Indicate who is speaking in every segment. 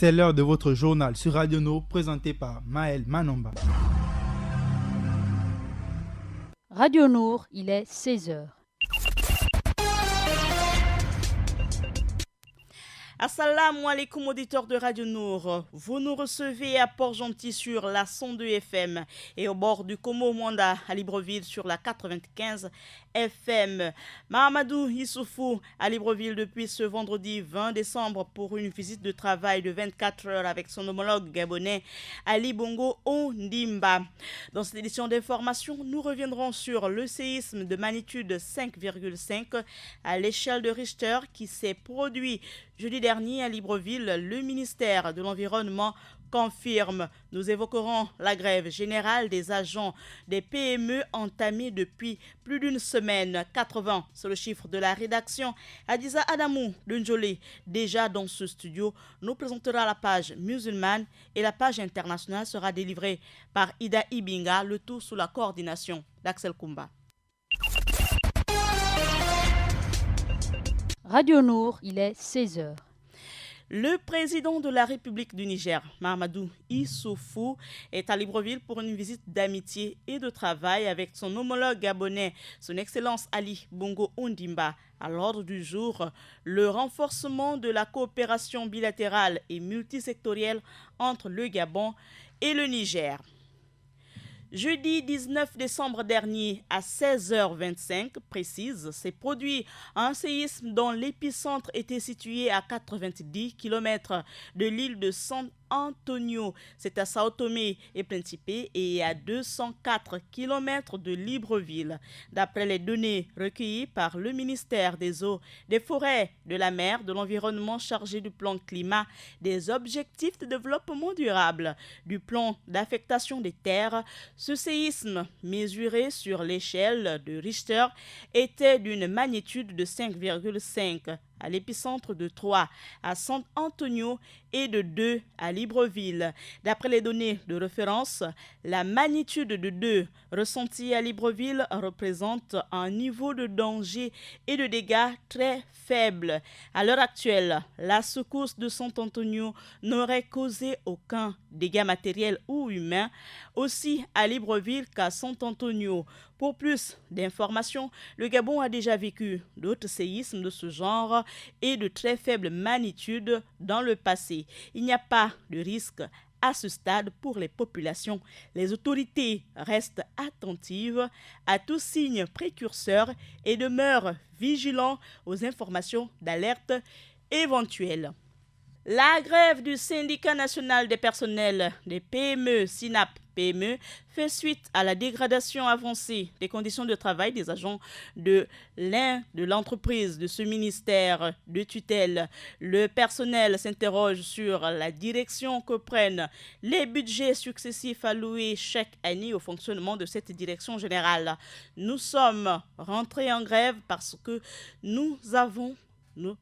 Speaker 1: C'est l'heure de votre journal sur Radio Nord présenté par Maël Manomba.
Speaker 2: Radio Nord, il est 16h.
Speaker 3: Assalamu alaikum auditeurs de Radio Nour. Vous nous recevez à Port-Gentil sur la 102 FM et au bord du Komo-Mwanda à Libreville sur la 95 FM. Mahamadou Issoufou à Libreville depuis ce vendredi 20 décembre pour une visite de travail de 24 heures avec son homologue gabonais Ali Bongo Ondimba. Dans cette édition d'information, nous reviendrons sur le séisme de magnitude 5,5 à l'échelle de Richter qui s'est produit jeudi dernier à Libreville. Le ministère de l'Environnement confirme. Nous évoquerons la grève générale des agents des PME entamée depuis plus d'une semaine. 80, c'est le chiffre de la rédaction. Adiza Adamou Dunjolé, déjà dans ce studio, nous présentera la page musulmane et la page internationale sera délivrée par Ida Ibinga, le tout sous la coordination d'Axel Koumba.
Speaker 2: Radio Nour, il est 16h.
Speaker 3: Le président de la République du Niger, Mahamadou Issoufou, est à Libreville pour une visite d'amitié et de travail avec son homologue gabonais, son Excellence Ali Bongo Ondimba. À l'ordre du jour, le renforcement de la coopération bilatérale et multisectorielle entre le Gabon et le Niger. Jeudi 19 décembre dernier, à 16h25 précise, s'est produit un séisme dont l'épicentre était situé à 90 km de l'île de San Antonio. C'est à Sao Tomé et Principe et à 204 km de Libreville. D'après les données recueillies par le ministère des Eaux, des Forêts, de la Mer, de l'Environnement chargé du plan climat, des objectifs de développement durable, du plan d'affectation des terres, ce séisme, mesuré sur l'échelle de Richter, était d'une magnitude de 5,5 à l'épicentre de 3 à San Antonio et de 2 à Libreville. D'après les données de référence, la magnitude de 2 ressentie à Libreville représente un niveau de danger et de dégâts très faible. À l'heure actuelle, la secousse de San Antonio n'aurait causé aucun dégât matériel ou humain, aussi à Libreville qu'à San Antonio. Pour plus d'informations, le Gabon a déjà vécu d'autres séismes de ce genre et de très faible magnitude dans le passé. Il n'y a pas de risque à ce stade pour les populations. Les autorités restent attentives à tout signe précurseur et demeurent vigilants aux informations d'alerte éventuelles. La grève du syndicat national des personnels des PME, SINAP-PME, fait suite à la dégradation avancée des conditions de travail des agents de l'entreprise de ce ministère de tutelle. Le personnel s'interroge sur la direction que prennent les budgets successifs alloués chaque année au fonctionnement de cette direction générale. Nous sommes rentrés en grève parce que nous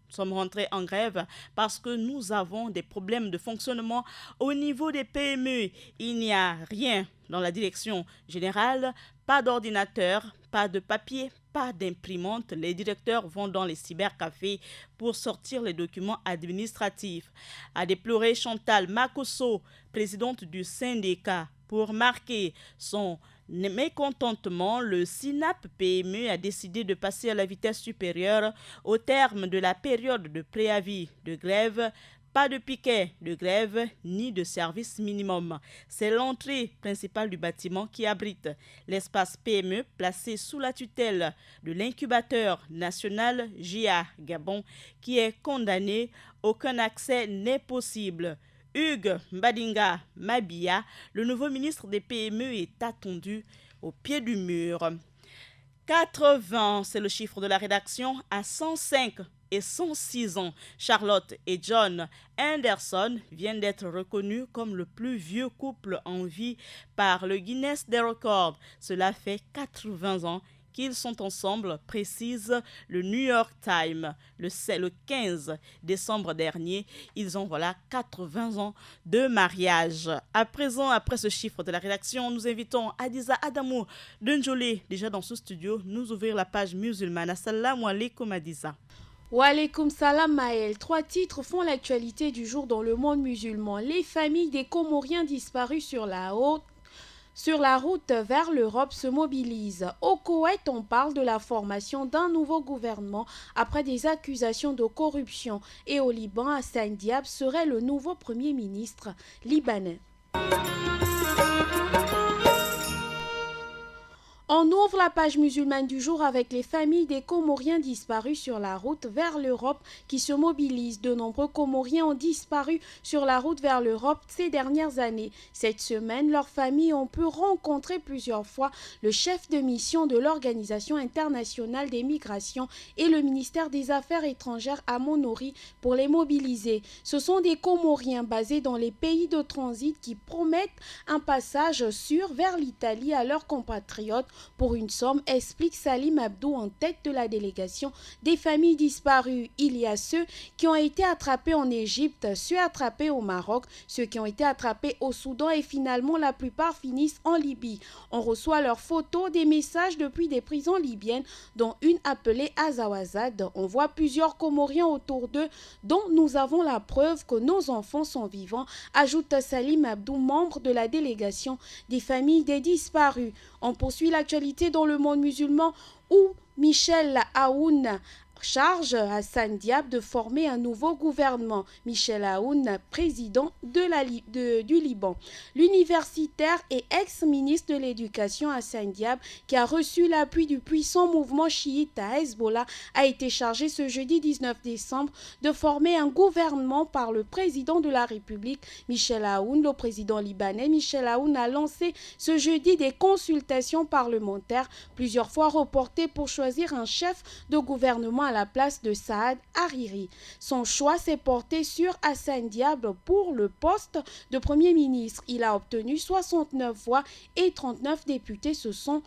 Speaker 3: sommes rentrés en grève parce que nous avons des problèmes de fonctionnement au niveau des PME. Il n'y a rien dans la direction générale, pas d'ordinateur, pas de papier, pas d'imprimante. Les directeurs vont dans les cybercafés pour sortir les documents administratifs. A déplorer Chantal Makosso, présidente du syndicat. Pour marquer son mécontentement, le SINAP-PME a décidé de passer à la vitesse supérieure au terme de la période de préavis de grève. Pas de piquet de grève ni de service minimum. C'est l'entrée principale du bâtiment qui abrite l'espace PME placé sous la tutelle de l'incubateur national JA Gabon qui est condamné. Aucun accès n'est possible. Hugues Mbadinga Mabia, le nouveau ministre des PME, est attendu au pied du mur. 80, c'est le chiffre de la rédaction, à 105 et 106 ans. Charlotte et John Anderson viennent d'être reconnus comme le plus vieux couple en vie par le Guinness des records. Cela fait 80 ans qu'ils sont ensemble, précise le New York Times. Le 15 décembre dernier, ils ont 80 ans de mariage. À présent, après ce chiffre de la rédaction, nous invitons Adiza Adamou Dunjolé, déjà dans ce studio, nous ouvrir la page musulmane. Assalamu alaikum Adiza.
Speaker 4: Wa alaikum salam Maël. 3 titres font l'actualité du jour dans le monde musulman. Les familles des Comoriens disparus sur la route vers l'Europe se mobilisent. Au Koweït, on parle de la formation d'un nouveau gouvernement après des accusations de corruption. Et au Liban, Hassan Diab serait le nouveau premier ministre libanais. On ouvre la page musulmane du jour avec les familles des Comoriens disparus sur la route vers l'Europe qui se mobilisent. De nombreux Comoriens ont disparu sur la route vers l'Europe ces dernières années. Cette semaine, leurs familles ont pu rencontrer plusieurs fois le chef de mission de l'Organisation internationale des migrations et le ministère des Affaires étrangères à Monori pour les mobiliser. Ce sont des Comoriens basés dans les pays de transit qui promettent un passage sûr vers l'Italie à leurs compatriotes pour une somme, explique Salim Abdou en tête de la délégation des familles disparues. Il y a ceux qui ont été attrapés en Égypte, ceux attrapés au Maroc, ceux qui ont été attrapés au Soudan et finalement la plupart finissent en Libye. On reçoit leurs photos, des messages depuis des prisons libyennes, dont une appelée Azawazad. On voit plusieurs Comoriens autour d'eux dont nous avons la preuve que nos enfants sont vivants, ajoute Salim Abdou, membre de la délégation des familles des disparus. On poursuit l'actualité dans le monde musulman où Michel Aoun charge Hassan Diab de former un nouveau gouvernement. Michel Aoun, président du Liban. L'universitaire et ex-ministre de l'Éducation Hassan Diab, qui a reçu l'appui du puissant mouvement chiite à Hezbollah, a été chargé ce jeudi 19 décembre de former un gouvernement par le président de la République, Michel Aoun. Le président libanais, Michel Aoun, a lancé ce jeudi des consultations parlementaires, plusieurs fois reportées pour choisir un chef de gouvernement à la place de Saad Hariri. Son choix s'est porté sur Hassan Diab pour le poste de Premier ministre. Il a obtenu 69 voix et 39 députés se sont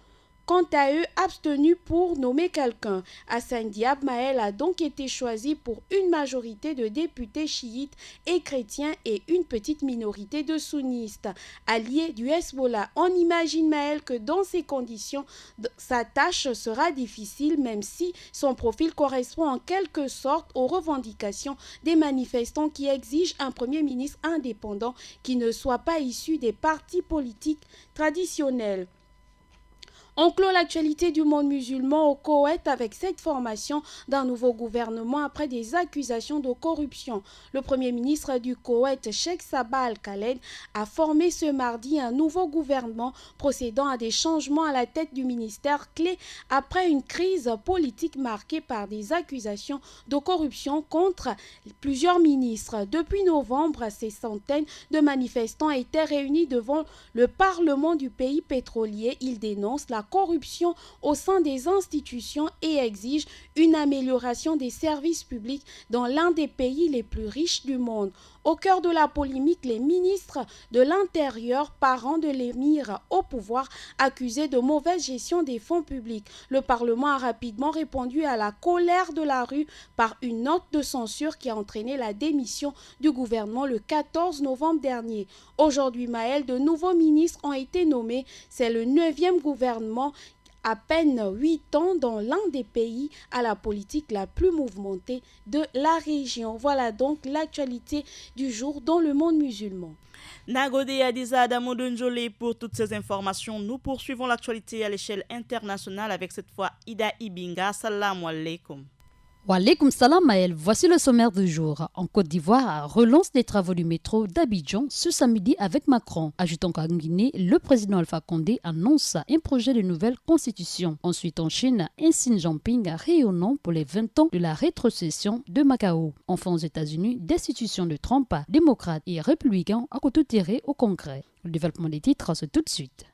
Speaker 4: quant à eux abstenus pour nommer quelqu'un. Hassan Diab Maël a donc été choisi pour une majorité de députés chiites et chrétiens et une petite minorité de sunnistes, alliés du Hezbollah. On imagine Maël que dans ces conditions, sa tâche sera difficile, même si son profil correspond en quelque sorte aux revendications des manifestants qui exigent un premier ministre indépendant qui ne soit pas issu des partis politiques traditionnels. On clôt l'actualité du monde musulman au Koweït avec cette formation d'un nouveau gouvernement après des accusations de corruption. Le premier ministre du Koweït, Sheikh Sabah Al-Khaled, a formé ce mardi un nouveau gouvernement procédant à des changements à la tête du ministère clé après une crise politique marquée par des accusations de corruption contre plusieurs ministres. Depuis novembre, ces centaines de manifestants étaient réunis devant le Parlement du pays pétrolier. Ils dénoncent la corruption au sein des institutions et exige une amélioration des services publics dans l'un des pays les plus riches du monde. Au cœur de la polémique, les ministres de l'Intérieur, parents de l'émir au pouvoir, accusés de mauvaise gestion des fonds publics. Le Parlement a rapidement répondu à la colère de la rue par une note de censure qui a entraîné la démission du gouvernement le 14 novembre dernier. Aujourd'hui, Maël, de nouveaux ministres ont été nommés. C'est le 9e gouvernement à peine 8 ans dans l'un des pays à la politique la plus mouvementée de la région. Voilà donc l'actualité du jour dans le monde musulman.
Speaker 3: Nagode Adiza Adamo Donjole pour toutes ces informations. Nous poursuivons l'actualité à l'échelle internationale avec cette fois Ida Ibinga. Salam alaikum.
Speaker 2: Wa alaikum salam Maël, voici le sommaire du jour. En Côte d'Ivoire, relance des travaux du métro d'Abidjan ce samedi avec Macron. Ajoutant qu'en Guinée, le président Alpha Condé annonce un projet de nouvelle constitution. Ensuite en Chine, un Xi Jinping rayonnant pour les 20 ans de la rétrocession de Macao. Enfin aux États-Unis, destitution de Trump, démocrates et républicains à côté tiré au Congrès. Le développement des titres, c'est tout de suite.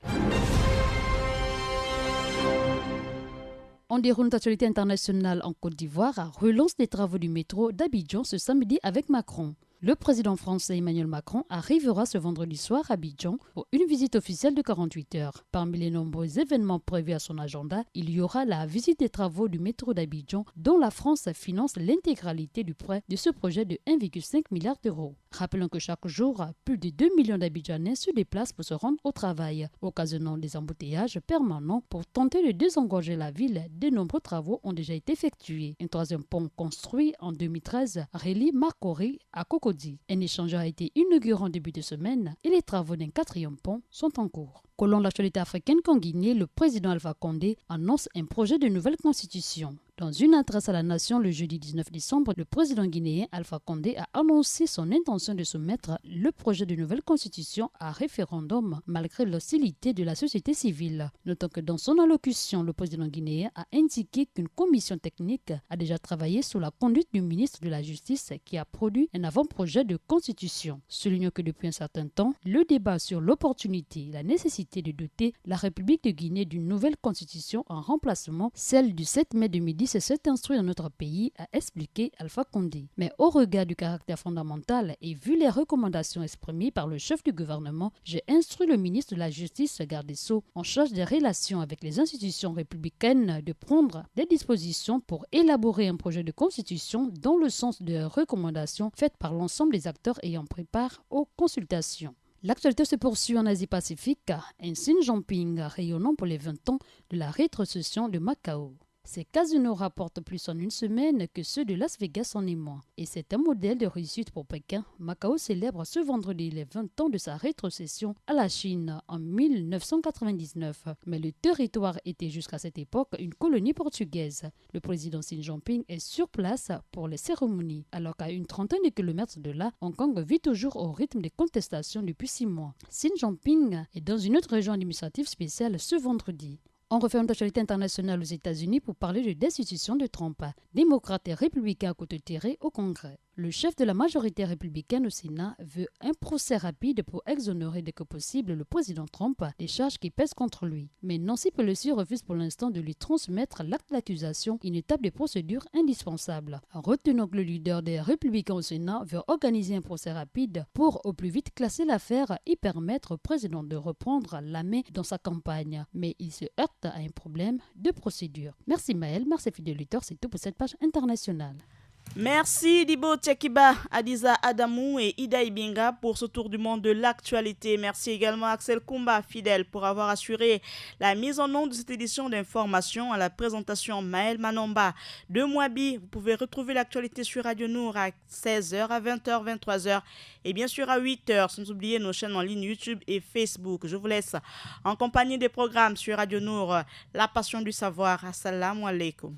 Speaker 2: On déroule l'actualité internationale en Côte d'Ivoire, relance des travaux du métro d'Abidjan ce samedi avec Macron. Le président français Emmanuel Macron arrivera ce vendredi soir à Abidjan pour une visite officielle de 48 heures. Parmi les nombreux événements prévus à son agenda, il y aura la visite des travaux du métro d'Abidjan dont la France finance l'intégralité du prêt de ce projet de 1,5 milliard d'euros. Rappelons que chaque jour, plus de 2 millions d'Abidjanais se déplacent pour se rendre au travail, occasionnant des embouteillages permanents pour tenter de désengorger la ville. De nombreux travaux ont déjà été effectués. Un troisième pont construit en 2013 relie Makori à Cocody. Un échangeur a été inauguré en début de semaine et les travaux d'un quatrième pont sont en cours. Collons l'actualité africaine qu'en Guinée, le président Alpha Condé annonce un projet de nouvelle constitution. Dans une adresse à la nation le jeudi 19 décembre, le président guinéen Alpha Condé a annoncé son intention de soumettre le projet de nouvelle constitution à référendum malgré l'hostilité de la société civile. Notons que dans son allocution, le président guinéen a indiqué qu'une commission technique a déjà travaillé sous la conduite du ministre de la Justice qui a produit un avant-projet de constitution. Soulignons que depuis un certain temps, le débat sur l'opportunité et la nécessité de doter la République de Guinée d'une nouvelle constitution en remplacement, celle du 7 mai 2010, s'est instruit dans notre pays, a expliqué Alpha Condé. Mais au regard du caractère fondamental et vu les recommandations exprimées par le chef du gouvernement, j'ai instruit le ministre de la Justice, garde des Sceaux, en charge des relations avec les institutions républicaines de prendre des dispositions pour élaborer un projet de constitution dans le sens des recommandations faites par l'ensemble des acteurs ayant pris part aux consultations. L'actualité se poursuit en Asie-Pacifique, un Xi Jinping rayonnant pour les 20 ans de la rétrocession de Macao. Ces casinos rapportent plus en une semaine que ceux de Las Vegas en émoi. Et c'est un modèle de réussite pour Pékin. Macao célèbre ce vendredi les 20 ans de sa rétrocession à la Chine en 1999. Mais le territoire était jusqu'à cette époque une colonie portugaise. Le président Xi Jinping est sur place pour les cérémonies. Alors qu'à une trentaine de kilomètres de là, Hong Kong vit toujours au rythme des contestations depuis 6 mois. Xi Jinping est dans une autre région administrative spéciale ce vendredi. On refait une actualité internationale aux États-Unis pour parler de destitution de Trump. Démocrates et républicains à côté tirés au Congrès. Le chef de la majorité républicaine au Sénat veut un procès rapide pour exonérer dès que possible le président Trump des charges qui pèsent contre lui. Mais Nancy Pelosi refuse pour l'instant de lui transmettre l'acte d'accusation, une étape de procédure indispensable. Retenons que le leader des républicains au Sénat veut organiser un procès rapide pour au plus vite classer l'affaire et permettre au président de reprendre la main dans sa campagne. Mais il se heurte à un problème de procédure. Merci Maël, merci fidèle lecteur, c'est tout pour cette page internationale.
Speaker 3: Merci Dibo Tchekiba, Adiza Adamou et Ida Ibinga pour ce tour du monde de l'actualité. Merci également à Axel Kumba, fidèle, pour avoir assuré la mise en onde de cette édition d'information. À la présentation, Maël Manomba de Mouabi. Vous pouvez retrouver l'actualité sur Radio Nour à 16h, à 20h, 23h et bien sûr à 8h, sans oublier nos chaînes en ligne YouTube et Facebook. Je vous laisse en compagnie des programmes sur Radio Nour, La Passion du Savoir. Assalamu alaikum.